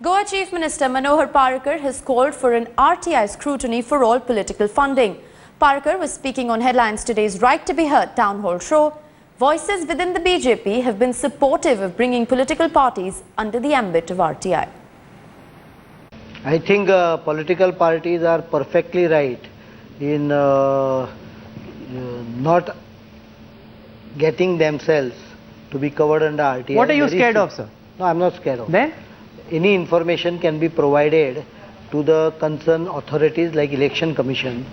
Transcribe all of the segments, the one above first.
Goa Chief Minister Manohar Parrikar has called for an RTI scrutiny for all political funding. Parrikar was speaking on Headlines Today's Right to be Heard town hall show. Voices within the BJP have been supportive of bringing political parties under the ambit of RTI. I think political parties are perfectly right in not getting themselves to be covered under RTI. What are you scared of, sir? No, I'm not scared of. Then? Any information can be provided to the concerned authorities like Election Commission,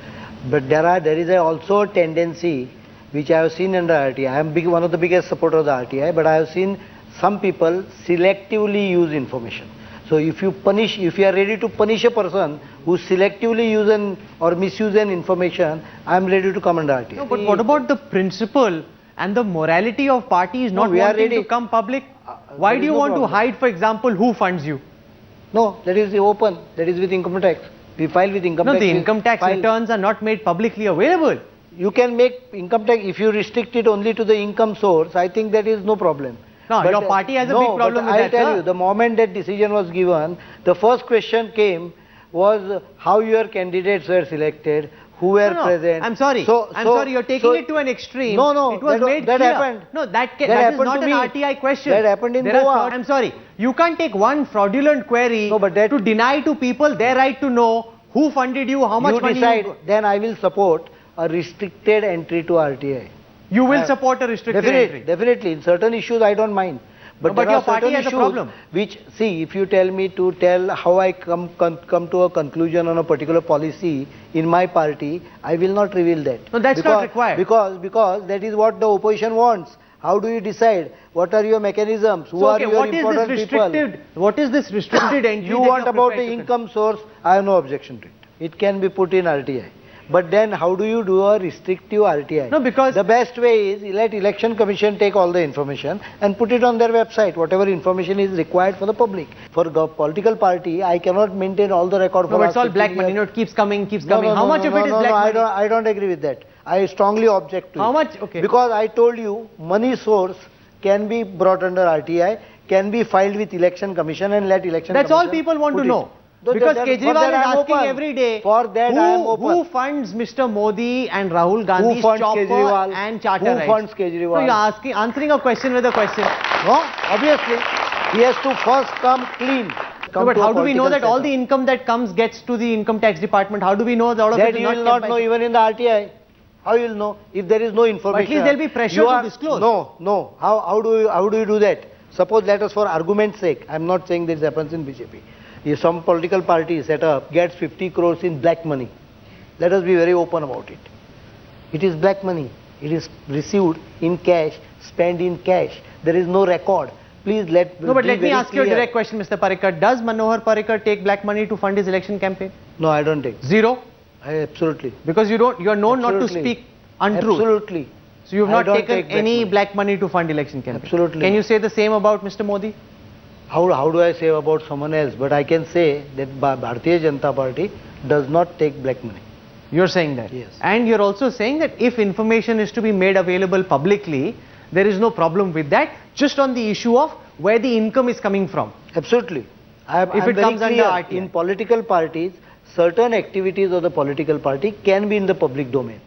but there is also a tendency which I have seen under RTI. I am one of the biggest supporters of the RTI, but I have seen some people selectively use information. So if you are ready to punish a person who selectively use or misuse an information, I am ready to come under RTI. No, but what about the principle and the morality of parties not wanting to come public? Why do you want to hide, for example, who funds you? No, that is open. That is with income tax. We file with income tax. No, the income tax returns are not made publicly available. You can make income tax if you restrict it only to the income source. I think that is no problem. No, but your party has a big problem with that. I'll tell you, the moment that decision was given, the first question came was how your candidates were selected, who were present. I'm sorry. Sorry, you're taking it to an extreme. No, it was made that clear. happened. No, that is not an RTI question. That happened in Goa. I'm sorry. You can't take one fraudulent query to deny to people their right to know who funded you, how much money you decide, then I will support a restricted entry to RTI. You will support a restricted entry? Definitely. In certain issues, I don't mind. But your party has a problem. Which, see, if you tell me to tell how I come to a conclusion on a particular policy in my party, I will not reveal that. No, that's not required. Because that is what the opposition wants. How do you decide? What are your mechanisms? Who are your important people? What is this restricted entry? You want about the income source? I have no objection to it. It can be put in RTI. But then how do you do a restrictive RTI? No, because the best way is let Election Commission take all the information and put it on their website, whatever information is required for the public. For a political party, I cannot maintain all the record for it's all black money. No, it keeps coming. How much of it is black money? I don't agree with that. I strongly object to it. How much? Okay. Because I told you, money source can be brought under RTI, can be filed with Election Commission and let Election Commission. That's all people want to know. Because Kejriwal is asking every day, who funds Mr. Modi and Rahul Gandhi's chopper and charter rights? Who funds Kejriwal? So you're answering a question with a question. No, obviously. He has to first come clean. But how do we know that all the income that comes gets to the income tax department? How do we know that all of it is not you will not know even in the RTI. How you will know if there is no information? But at least there will be pressure to disclose. No. How do you do that? Suppose, let us for argument's sake, I am not saying this happens in BJP. If some political party set up gets 50 crores in black money, let us be very open about it. It is black money. It is received in cash, spent in cash. There is no record. Please let me ask you a direct question, Mr. Parrikar. Does Manohar Parrikar take black money to fund his election campaign? No, I don't take. Zero? Absolutely. Because you are known not to speak untruth. Absolutely. So you have not taken any black money to fund election campaign? Absolutely. Can you say the same about Mr. Modi? How do I say about someone else? But I can say that Bharatiya Janata Party does not take black money. You're saying that? Yes. And you're also saying that if information is to be made available publicly, there is no problem with that, just on the issue of where the income is coming from. Absolutely. If it comes under RTI. In political parties, certain activities of the political party can be in the public domain.